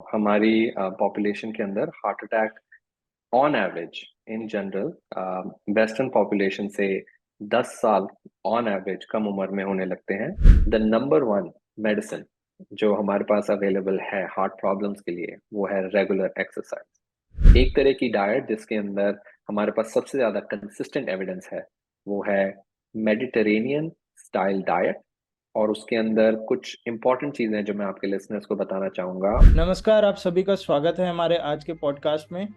हमारी पॉपुलेशन के अंदर heart attack on average in general western population से 10 साल ऑन एवरेज कम उम्र में होने लगते हैं। द नंबर वन मेडिसिन जो हमारे पास अवेलेबल है हार्ट प्रॉब्लम्स के लिए वो है रेगुलर एक्सरसाइज। एक तरह की डाइट जिसके अंदर हमारे पास सबसे ज्यादा कंसिस्टेंट एविडेंस है वो है मेडिटेरेनियन स्टाइल डाइट। और उसके अंदर कुछ इंपॉर्टेंट चीजें हैं जो मैं आपके लिसनर्स को बताना चाहूंगा। नमस्कार, आप सभी का स्वागत है हमारे आज के पॉडकास्ट में।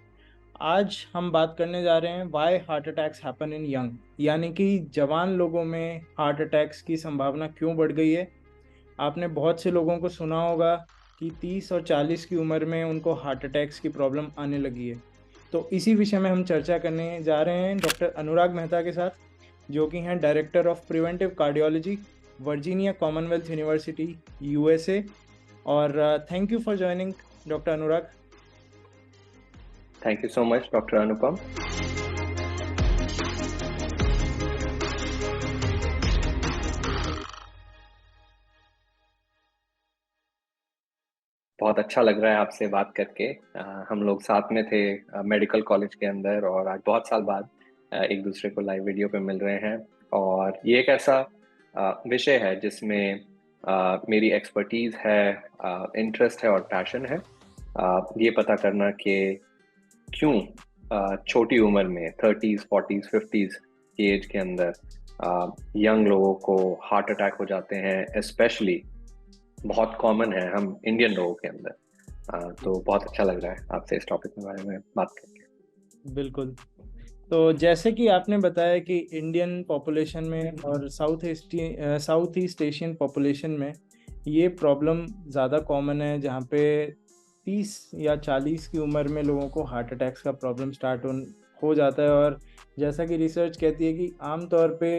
आज हम बात करने जा रहे हैं why heart attacks happen in young, यानी कि जवान लोगों में हार्ट अटैक्स की संभावना क्यों बढ़ गई है। आपने बहुत से लोगों को सुना होगा कि 30 और 40 की उम्र में उनको हार्ट अटैक्स की प्रॉब्लम आने लगी है। तो इसी विषय में हम चर्चा करने जा रहे हैं डॉक्टर अनुराग मेहता के साथ, जो कि हैं director of preventive cardiology, Virginia Commonwealth University, USA. और thank you for joining doctor Anurag. Thank you so much doctor Anupam. बहुत अच्छा लग रहा है आपसे बात करके। हम लोग साथ में थे मेडिकल कॉलेज के अंदर और आज बहुत साल बाद एक दूसरे को लाइव वीडियो पे मिल रहे हैं। और ये एक ऐसा विषय है जिसमें मेरी एक्सपर्टीज है, इंटरेस्ट है और पैशन है। ये पता करना कि क्यों छोटी उम्र में 30s 40s 50s की एज के अंदर यंग लोगों को हार्ट अटैक हो जाते हैं, स्पेशली बहुत कॉमन है हम इंडियन लोगों के अंदर। तो बहुत अच्छा लग रहा है आपसे इस टॉपिक के बारे में बात करके। बिल्कुल। तो जैसे कि आपने बताया कि इंडियन पॉपुलेशन में और साउथ ईस्ट एशियन पॉपुलेशन में ये प्रॉब्लम ज़्यादा कॉमन है, जहाँ पे 30 या 40 की उम्र में लोगों को हार्ट अटैक्स का प्रॉब्लम स्टार्ट हो जाता है। और जैसा कि रिसर्च कहती है कि आम तौर पे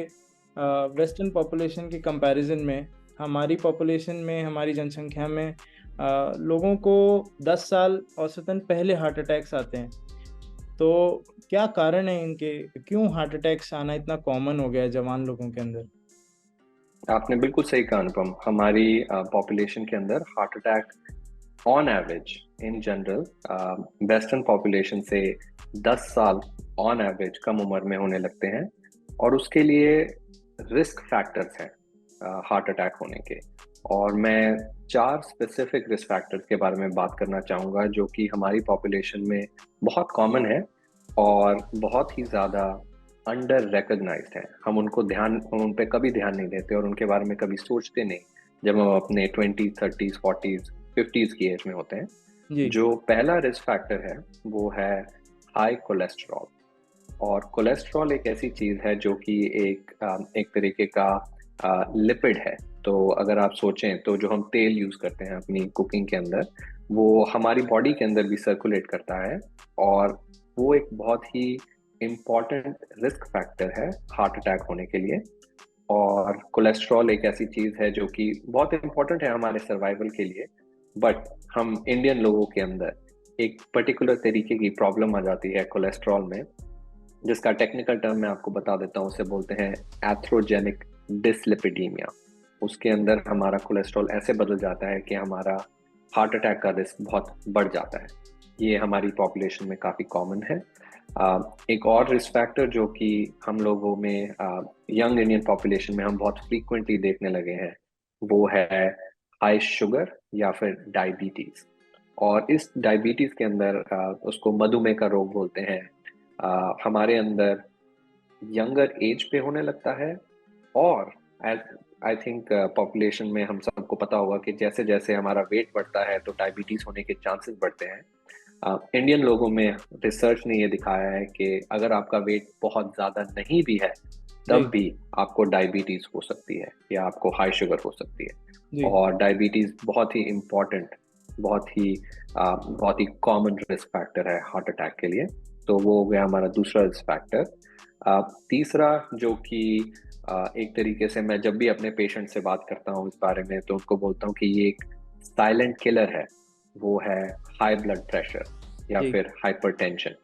वेस्टर्न पॉपुलेशन के कंपैरिजन में हमारी पॉपुलेशन में, हमारी जनसंख्या में लोगों को 10 साल औसतन पहले हार्ट अटैक्स आते हैं। तो क्या कारण है इनके, क्यों हार्ट अटैक्स आना इतना कॉमन हो गया है जवान लोगों के अंदर? आपने बिल्कुल सही कहा अनुपम। हमारी पॉपुलेशन के अंदर heart attack on average in general western population से 10 साल ऑन एवरेज कम उम्र में होने लगते हैं। और उसके लिए रिस्क फैक्टर्स हैं हार्ट अटैक होने के। और मैं 4 स्पेसिफिक रिस्क फैक्टर्स के बारे में बात करना चाहूँगा जो कि हमारी पॉपुलेशन में बहुत कॉमन है और बहुत ही ज़्यादा अंडर रिकग्नाइज्ड है। हम उन पे कभी ध्यान नहीं देते और उनके बारे में कभी सोचते नहीं जब हम अपने 20s 30s 40s 50s की एज में होते हैं। जी। जो पहला रिस्क फैक्टर है वो है हाई कोलेस्ट्रॉल। और कोलेस्ट्रॉल एक ऐसी चीज है जो कि एक तरीके का लिपिड है। तो अगर आप सोचें तो जो हम तेल यूज करते हैं अपनी कुकिंग के अंदर वो हमारी बॉडी के अंदर भी सर्कुलेट करता है। और वो एक बहुत ही इम्पॉर्टेंट रिस्क फैक्टर है हार्ट अटैक होने के लिए। और कोलेस्ट्रॉल एक ऐसी चीज है जो कि बहुत इम्पोर्टेंट है हमारे सर्वाइवल के लिए। बट हम इंडियन लोगों के अंदर एक पर्टिकुलर तरीके की प्रॉब्लम आ जाती है कोलेस्ट्रॉल में, जिसका टेक्निकल टर्म मैं आपको बता देता हूँ। उसे बोलते हैं एथ्रोजेनिक डिसलिपिडीमिया। उसके अंदर हमारा कोलेस्ट्रॉल ऐसे बदल जाता है कि हमारा हार्ट अटैक का रिस्क बहुत बढ़ जाता है। ये हमारी पॉपुलेशन में काफ़ी कॉमन है। एक और रिस्क फैक्टर जो कि हम लोगों में यंग इंडियन पॉपुलेशन में हम बहुत फ्रीक्वेंटली देखने लगे हैं वो है हाई शुगर या फिर डायबिटीज। और इस डायबिटीज के अंदर उसको मधुमेह का रोग बोलते हैं। हमारे अंदर यंगर एज पे होने लगता है। और आई थिंक पॉपुलेशन में हम सबको पता होगा कि जैसे जैसे हमारा वेट बढ़ता है तो डायबिटीज होने के चांसेस बढ़ते हैं। इंडियन लोगों में रिसर्च ने ये दिखाया है कि अगर आपका वेट बहुत ज़्यादा नहीं भी है तब जी। भी आपको डायबिटीज़ हो सकती है या आपको हाई शुगर हो सकती है। जी। और डायबिटीज़ बहुत ही इम्पॉर्टेंट, बहुत ही कॉमन रिस्क फैक्टर है हार्ट अटैक के लिए। तो वो हो गया हमारा दूसरा रिस्क फैक्टर। तीसरा जो कि एक तरीके से मैं जब भी अपने पेशेंट से बात करता हूँ इस बारे में तो उनको बोलता हूँ कि ये एक साइलेंट किलर है, वो है हाई ब्लड प्रेशर या जी। फिर हाइपरटेंशन।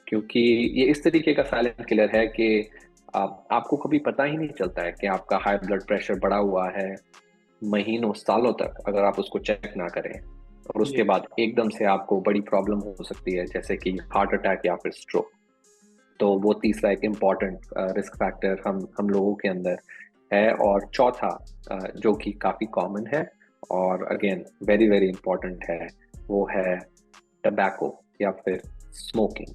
क्योंकि ये इस तरीके का साइलेंट किलर है कि आपको कभी पता ही नहीं चलता है कि आपका हाई ब्लड प्रेशर बढ़ा हुआ है महीनों सालों तक अगर आप उसको चेक ना करें। और उसके जी बाद एकदम से आपको बड़ी प्रॉब्लम हो सकती है, जैसे कि हार्ट अटैक या फिर स्ट्रोक। तो वो तीसरा एक इम्पॉर्टेंट रिस्क फैक्टर हम लोगों के अंदर है। और चौथा जो कि काफ़ी कॉमन है और अगेन वेरी वेरी इम्पॉर्टेंट है, वो है टबैको या फिर स्मोकिंग।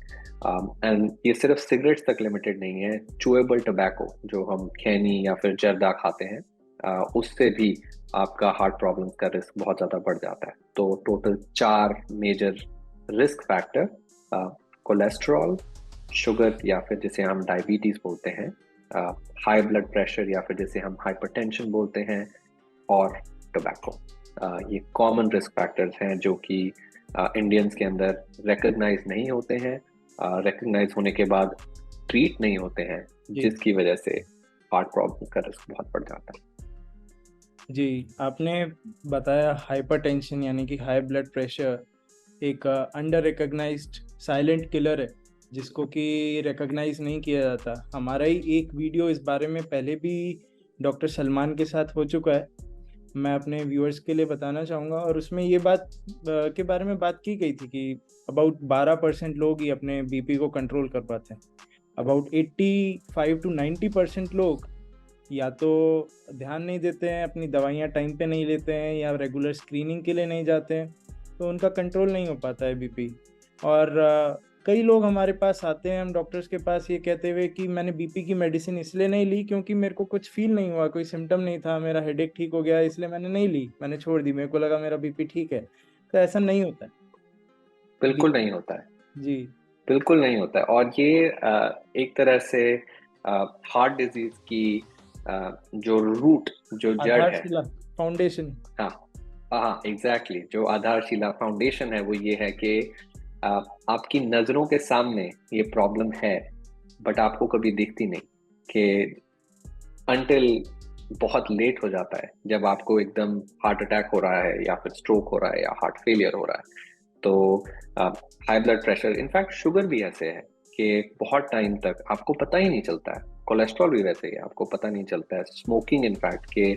एंड ये सिर्फ सिगरेट्स तक लिमिटेड नहीं है, चुएबल टबैको जो हम खैनी या फिर जर्दा खाते हैं, उससे भी आपका हार्ट प्रॉब्लम्स का रिस्क बहुत ज़्यादा बढ़ जाता है। तो total 4 major risk factor, cholesterol, sugar या फिर जिसे हम डायबिटीज़ बोलते हैं, हाई ब्लड प्रेशर या फिर जिसे हम हाइपरटेंशन बोलते हैं, और टोबैको, ये कॉमन रिस्क फैक्टर्स हैं जो कि इंडियंस के अंदर रिकग्नाइज नहीं होते हैं, रिकग्नाइज होने के बाद ट्रीट नहीं होते हैं, जी जिसकी वजह से हार्ट प्रॉब्लम का रिस्क बहुत बढ़ जाता है। जी, आपने बताया हाइपरटेंशन यानी कि हाई ब्लड प्रेशर एक अंडर रिकग्नाइज्ड साइलेंट किलर है, जिसको कि रिकग्नाइज नहीं किया जाता। हमारा ही एक वीडियो इस बारे में पहले भी डॉक्टर सलमान के साथ हो चुका है, मैं अपने व्यूअर्स के लिए बताना चाहूँगा। और उसमें ये बात के बारे में बात की गई थी कि अबाउट 12% लोग ही अपने बीपी को कंट्रोल कर पाते हैं। अबाउट 85 टू 90% लोग या तो ध्यान नहीं देते हैं, अपनी दवाइयाँ टाइम पे नहीं लेते हैं, या रेगुलर स्क्रीनिंग के लिए नहीं जाते हैं, तो उनका कंट्रोल नहीं हो पाता है बीपी। और कई लोग हमारे पास आते हैं, हम डॉक्टर्स के पास ये कहते हुए कि मैंने बीपी की मेडिसिन इसलिए नहीं ली क्योंकि मेरे को कुछ फील नहीं हुआ, कोई सिम्टम नहीं था, मेरा हेडेक ठीक हो गया इसलिए मैंने नहीं ली, मैंने छोड़ दी, मेरे को लगा मेरा बीपी ठीक है। तो ऐसा नहीं होता है। बी बिल्कुल नहीं होता है, जी, बिल्कुल नहीं होता है। और ये एक तरह से हार्ट डिजीज की जो रूट, जो जड़ है, आधारशिला, फाउंडेशन। हाँ हाँ एग्जैक्टली, जो आधारशिला फाउंडेशन है वो ये है कि आ, आपकी नज़रों के सामने ये प्रॉब्लम है, बट आपको कभी दिखती नहीं, कि अनटिल बहुत लेट हो जाता है, जब आपको एकदम हार्ट अटैक हो रहा है या फिर स्ट्रोक हो रहा है या हार्ट फेलियर हो रहा है। तो high blood pressure, in fact sugar भी ऐसे है कि बहुत टाइम तक आपको पता ही नहीं चलता है। कोलेस्ट्रॉल भी वैसे ही है, आपको पता नहीं चलता है। स्मोकिंग इनफैक्ट के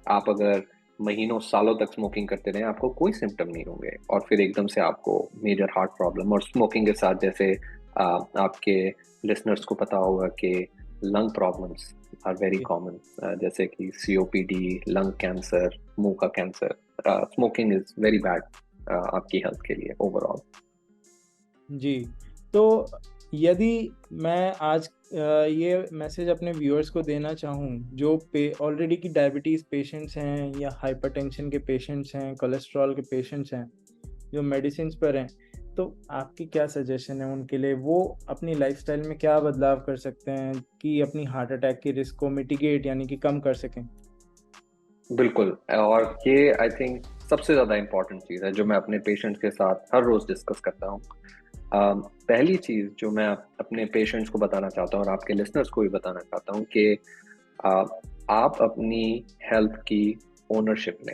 आप अगर महीनों सालों तक स्मोकिंग करते रहे, आपको कोई सिम्टम नहीं होंगे, और फिर एकदम से आपको मेजर हार्ट प्रॉब्लम। और स्मोकिंग के साथ जैसे आपके लिसनर्स को पता होगा कि lung problems are very common, जैसे कि सीओपीडी, लंग कैंसर, मुंह का cancer. Smoking is very bad आपकी हेल्थ के लिए ओवरऑल। जी, तो यदि मैं आज ये मैसेज अपने व्यूअर्स को देना चाहूँ जो पे ऑलरेडी की डायबिटीज़ पेशेंट्स हैं या हाइपरटेंशन के पेशेंट्स हैं, कोलेस्ट्रॉल के पेशेंट्स हैं, जो मेडिसिन्स पर हैं, तो आपकी क्या सजेशन है उनके लिए? वो अपनी लाइफ़स्टाइल में क्या बदलाव कर सकते हैं कि अपनी हार्ट अटैक के रिस्क को मिटिगेट यानी कि कम कर सकें? बिल्कुल, और ये आई थिंक सबसे ज़्यादा इम्पोर्टेंट चीज़ है जो मैं अपने पेशेंट्स के साथ हर रोज़ डिस्कस करता हूँ। पहली चीज़ जो मैं अपने पेशेंट्स को बताना चाहता हूँ और आपके लिसनर्स को भी बताना चाहता हूँ कि अ, आप अपनी हेल्थ की ओनरशिप लें।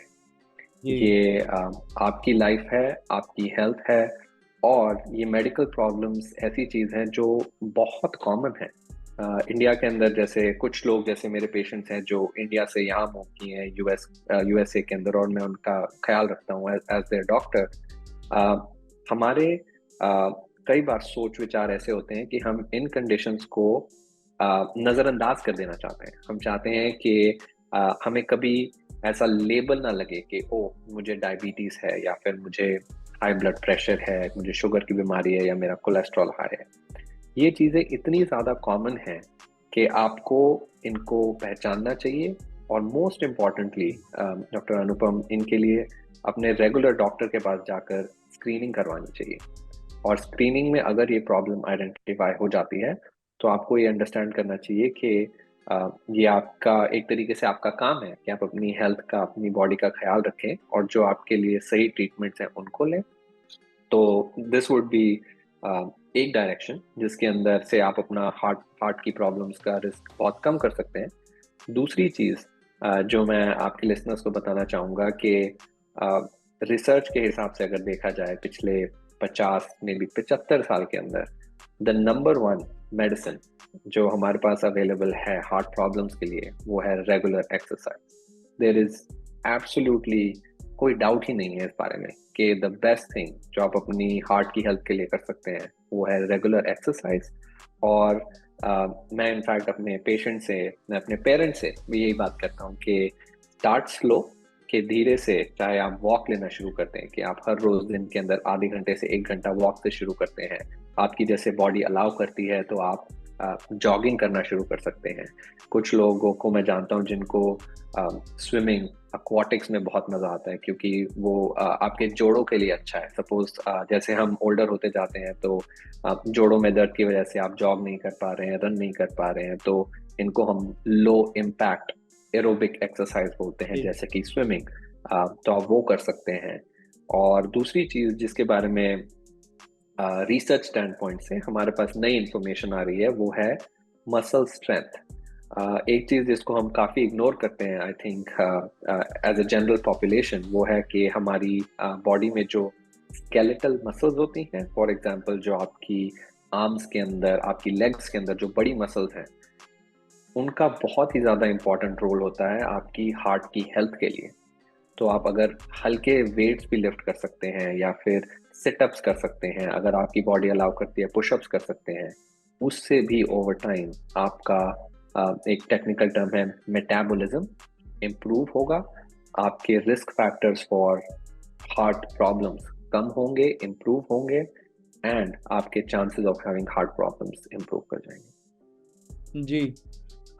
जी, ये आपकी लाइफ है, आपकी हेल्थ है, और ये मेडिकल प्रॉब्लम्स ऐसी चीज़ है जो बहुत कॉमन है। इंडिया के अंदर जैसे कुछ लोग, जैसे मेरे पेशेंट्स हैं जो इंडिया से यहाँ मूव किए हैं यूएसए के अंदर, और मैं उनका ख्याल रखता हूँ एज देयर डॉक्टर। हमारे कई बार सोच विचार ऐसे होते हैं कि हम इन कंडीशंस को नज़रअंदाज कर देना चाहते हैं। हम चाहते हैं कि हमें कभी ऐसा लेबल ना लगे कि ओ मुझे डायबिटीज़ है, या फिर मुझे हाई ब्लड प्रेशर है, मुझे शुगर की बीमारी है, या मेरा कोलेस्ट्रॉल हाई है। ये चीज़ें इतनी ज़्यादा कॉमन हैं कि आपको इनको पहचानना चाहिए। और मोस्ट इम्पॉर्टेंटली डॉक्टर अनुपम, इनके लिए अपने रेगुलर डॉक्टर के पास जाकर स्क्रीनिंग करवानी चाहिए। और स्क्रीनिंग में अगर ये प्रॉब्लम आइडेंटिफाई हो जाती है, तो आपको ये अंडरस्टैंड करना चाहिए कि ये आपका एक तरीके से आपका काम है कि आप अपनी हेल्थ का, अपनी बॉडी का ख्याल रखें, और जो आपके लिए सही ट्रीटमेंट्स हैं उनको लें। तो दिस वुड बी एक डायरेक्शन जिसके अंदर से आप अपना हार्ट हार्ट की प्रॉब्लम्स का रिस्क बहुत कम कर सकते हैं। दूसरी चीज़ जो मैं आपके लिसनर्स को बताना चाहूँगा कि रिसर्च के हिसाब से अगर देखा जाए पिछले 50 में भी 75 साल के अंदर, द नंबर वन मेडिसिन जो हमारे पास अवेलेबल है हार्ट प्रॉब्लम्स के लिए, वो है regular exercise. There is absolutely कोई डाउट ही नहीं है इस बारे में कि द बेस्ट थिंग जो आप अपनी हार्ट की हेल्थ के लिए कर सकते हैं वो है रेगुलर एक्सरसाइज। और मैं इनफैक्ट अपने पेशेंट से, मैं अपने पेरेंट्स से भी यही बात करता हूँ कि स्टार्ट स्लो, कि धीरे से चाहे आप वॉक लेना शुरू करते हैं, कि आप हर रोज दिन के अंदर आधे घंटे से 1 घंटा वॉक से शुरू करते हैं, आपकी जैसे बॉडी अलाउ करती है तो आप जॉगिंग करना शुरू कर सकते हैं। कुछ लोगों को मैं जानता हूँ जिनको स्विमिंग, aquatics में बहुत मजा आता है, क्योंकि वो आपके जोड़ों के लिए अच्छा है। सपोज जैसे हम ओल्डर होते जाते हैं तो जोड़ों में दर्द की वजह से आप जॉग नहीं कर पा रहे हैं, रन नहीं कर पा रहे हैं, तो इनको हम लो इम्पैक्ट एरोबिक एक्सरसाइज बोलते हैं, जी जैसे कि स्विमिंग। तो आप वो कर सकते हैं। और दूसरी चीज जिसके बारे में रिसर्च स्टैंड पॉइंट से हमारे पास नई इंफॉर्मेशन आ रही है वो है मसल स्ट्रेंथ। एक चीज जिसको हम काफी इग्नोर करते हैं I think as a general population, वो है कि हमारी बॉडी में जो स्केलेटल मसल्स होती हैं, फॉर एग्जांपल जो आपकी आर्म्स के अंदर, आपकी लेग्स के अंदर जो बड़ी मसल्स हैं, उनका बहुत ही ज़्यादा इम्पोर्टेंट रोल होता है आपकी हार्ट की हेल्थ के लिए। तो आप अगर हल्के वेट्स भी लिफ्ट कर सकते हैं या फिर सिटअप्स कर सकते हैं, अगर आपकी बॉडी अलाउ करती है पुशअप्स कर सकते हैं, उससे भी ओवर टाइम आपका एक टेक्निकल टर्म है मेटाबॉलिज्म, इम्प्रूव होगा। आपके risk factors for heart problems कम होंगे, इम्प्रूव होंगे, एंड आपके chances of having heart problems improve कर जाएंगे। जी,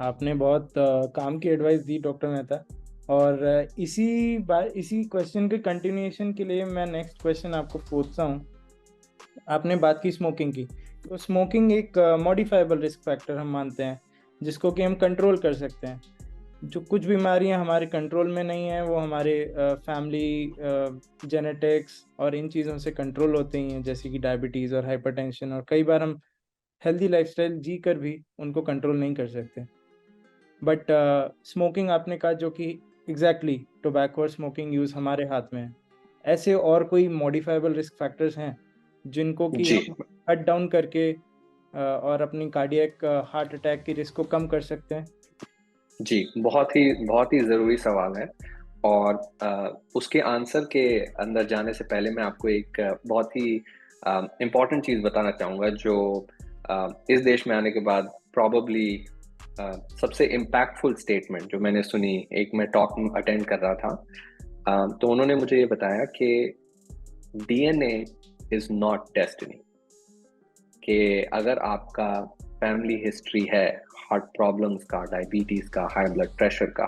आपने बहुत काम की एडवाइस दी डॉक्टर मेहता। और इसी क्वेश्चन के कंटिन्यूएशन के लिए मैं नेक्स्ट क्वेश्चन आपको पूछता हूँ। आपने बात की स्मोकिंग की, तो स्मोकिंग एक मॉडिफाइबल रिस्क फैक्टर हम मानते हैं, जिसको कि हम कंट्रोल कर सकते हैं। जो कुछ बीमारियां हमारे कंट्रोल में नहीं है, वो हमारे फैमिली, जेनेटिक्स और इन चीज़ों से कंट्रोल होते ही हैं, जैसे कि डायबिटीज़ और हाइपरटेंशन। और कई बार हम हेल्दी लाइफस्टाइल जी कर भी उनको कंट्रोल नहीं कर सकते। बट स्मोकिंग आपने कहा, जो कि एग्जैक्टली टोबैको और स्मोकिंग यूज़ हमारे हाथ में है। ऐसे और कोई मॉडिफाइबल रिस्क फैक्टर्स हैं जिनको कि जी हम कट डाउन करके और अपनी कार्डियक हार्ट अटैक की रिस्क को कम कर सकते हैं? जी, बहुत ही ज़रूरी सवाल है। और उसके आंसर के अंदर जाने से पहले मैं आपको एक बहुत ही इम्पोर्टेंट चीज़ बताना चाहूँगा, जो इस देश में आने के बाद प्रॉबली सबसे इम्पैक्टफुल स्टेटमेंट जो मैंने सुनी, एक मैं टॉक अटेंड कर रहा था, तो उन्होंने मुझे ये बताया कि डीएनए इज़ नॉट डेस्टिनी। कि अगर आपका फैमिली हिस्ट्री है हार्ट प्रॉब्लम्स का, डायबिटीज का, हाई ब्लड प्रेशर का,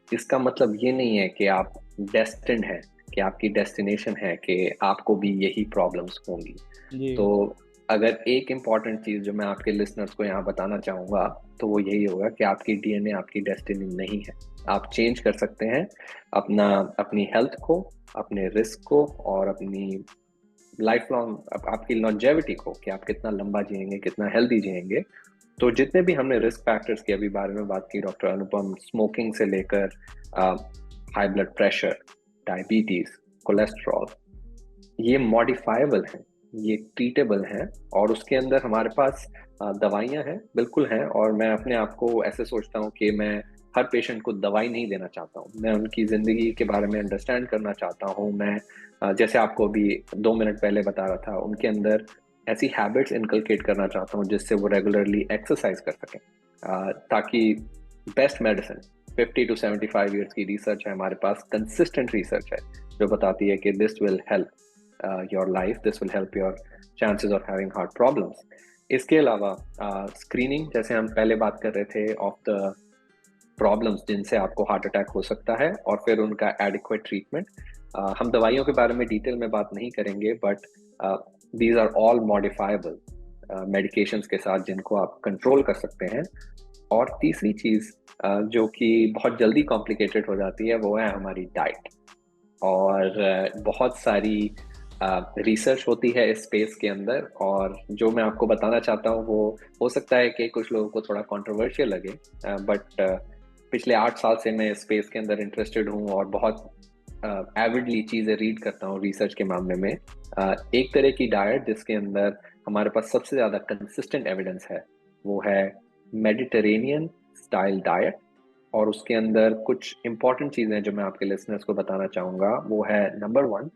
इसका मतलब ये नहीं है कि आप डेस्टिन्ड हैं, कि आपकी डेस्टिनेशन है कि आपको भी यही प्रॉब्लम्स होंगी। जी तो अगर एक इम्पॉर्टेंट चीज़ जो मैं आपके लिसनर्स को यहाँ बताना चाहूँगा, तो वो यही होगा कि आपकी डीएनए आपकी डेस्टिनी नहीं है। आप चेंज कर सकते हैं अपनी हेल्थ को, अपने रिस्क को, और अपनी लाइफ लॉन्ग आपकी लॉन्जेविटी को, कि आप कितना लंबा जिएंगे, कितना हेल्दी जिएंगे। तो जितने भी हमने रिस्क फैक्टर्स के अभी बारे में बात की डॉक्टर अनुपम, स्मोकिंग से लेकर high blood pressure, diabetes, cholesterol, ये मॉडिफाइबल हैं, ये ट्रीटेबल हैं। और उसके अंदर हमारे पास दवाइयाँ हैं, बिल्कुल हैं। और मैं अपने आप को ऐसे सोचता हूँ कि मैं हर पेशेंट को दवाई नहीं देना चाहता हूँ, मैं उनकी ज़िंदगी के बारे में अंडरस्टैंड करना चाहता हूँ। मैं जैसे आपको अभी 2 मिनट पहले बता रहा था, उनके अंदर ऐसी हैबिट्स इनकलकेट करना चाहता हूँ जिससे वो रेगुलरली एक्सरसाइज कर सकें, ताकि बेस्ट मेडिसिन, 50 to 75 ईयर्स की रिसर्च है हमारे पास, कंसिस्टेंट रिसर्च है जो बताती है कि this will help your life, this will help your chances of having heart problems. इसके अलावा स्क्रीनिंग, जैसे हम पहले बात कर रहे थे ऑफ द प्रॉब्लम्स जिनसे आपको हार्ट अटैक हो सकता है, और फिर उनका एडिक्वेट ट्रीटमेंट। हम दवाइयों के बारे में डिटेल में बात नहीं करेंगे, but these are all modifiable medications के साथ जिनको आप कंट्रोल कर सकते हैं। और तीसरी चीज़ जो कि बहुत जल्दी कॉम्प्लिकेटेड हो जाती है, वो है हमारी डाइट। और बहुत सारी रिसर्च होती है इस स्पेस के अंदर, और जो मैं आपको बताना चाहता हूँ वो हो सकता है कि कुछ लोगों को थोड़ा कंट्रोवर्शियल लगे, बट पिछले 8 साल से मैं इस स्पेस के अंदर इंटरेस्टेड हूँ और बहुत एविडली चीज़ें रीड करता हूँ रिसर्च के मामले में। एक तरह की डाइट जिसके अंदर हमारे पास सबसे ज़्यादा कंसिस्टेंट एविडेंस है, वो है मेडिटेरेनियन स्टाइल डाइट। और उसके अंदर कुछ इंपॉर्टेंट चीज़ें जो मैं आपके लिसनर्स को बताना चाहूँगा वो है नंबर 1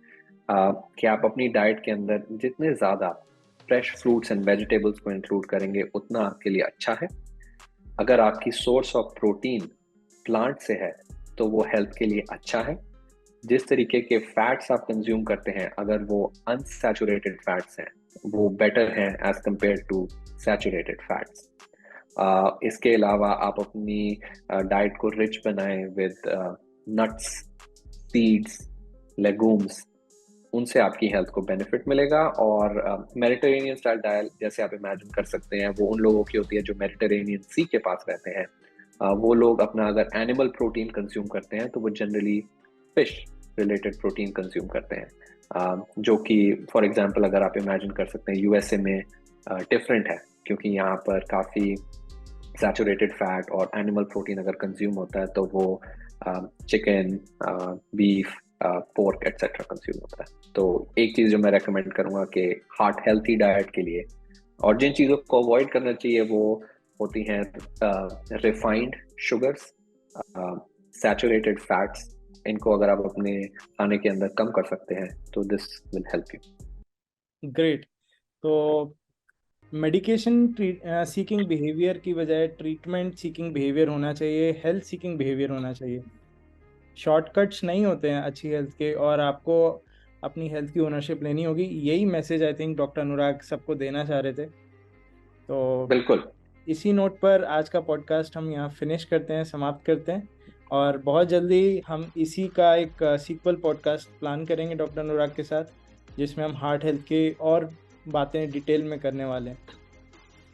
कि आप अपनी डाइट के अंदर जितने ज़्यादा फ्रेश फ्रूट्स एंड वेजिटेबल्स को इंक्लूड करेंगे उतना आपके लिए अच्छा है। अगर आपकी सोर्स ऑफ प्रोटीन प्लांट से है तो वो हेल्थ के लिए अच्छा है। जिस तरीके के फैट्स आप कंज्यूम करते हैं अगर वो अनसैचुरेटेड फैट्स हैं वो बेटर हैं as compare to saturated fats. इसके अलावा आप अपनी डाइट को रिच बनाएं विद नट्स, सीड्स, लेगूम्स, उनसे आपकी हेल्थ को बेनिफिट मिलेगा। और मेडिटेरेनियन स्टाइल डाइट जैसे आप इमेजिन कर सकते हैं वो उन लोगों की होती है जो मेडिटेरेनियन सी के पास रहते हैं। वो लोग अपना अगर एनिमल प्रोटीन कंज्यूम करते हैं तो वो generally fish related protein consume करते हैं, जो कि फॉर एग्जांपल अगर आप इमेजिन कर सकते हैं यूएसए में डिफरेंट है क्योंकि यहाँ पर काफ़ी सैचुरेटेड फैट और एनिमल प्रोटीन अगर कंज्यूम होता है तो वो chicken, beef, pork etcetera consume होता है। तो एक चीज़ जो मैं रेकमेंड करूँगा कि हार्ट हेल्थी डाइट के लिए और जिन चीज़ों को अवॉइड करना चाहिए वो होती हैं रिफाइंड शुगर्स, सैचुरेटेड फैट्स। इनको अगर आप अपने खाने के अंदर कम कर सकते हैं तो this will help you. Great. तो मेडिकेशन सीकिंग बिहेवियर की बजाय ट्रीटमेंट सीकिंग बिहेवियर होना चाहिए, हेल्थ सीकिंग बिहेवियर होना चाहिए। शॉर्टकट्स नहीं होते हैं अच्छी हेल्थ के, और आपको अपनी हेल्थ की ओनरशिप लेनी होगी। यही मैसेज आई थिंक डॉक्टर अनुराग सबको देना चाह रहे थे। तो बिल्कुल। इसी नोट पर आज का पॉडकास्ट हम यहाँ फिनिश करते हैं, समाप्त करते हैं, और बहुत जल्दी हम इसी का एक सीक्वल पॉडकास्ट प्लान करेंगे डॉक्टर अनुराग के साथ, जिसमें हम हार्ट हेल्थ की और बातें डिटेल में करने वाले हैं।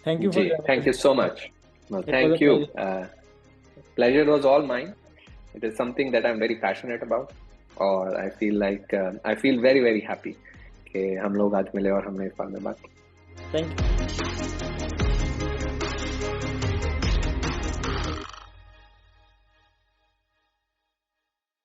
Thank you ji, thank you so much. Thank you. Pleasure was all mine. It is something that I'm very passionate about और I feel like I feel very very happy कि हम लोग आज मिले और हमने इस बारे में बात की। Thank you.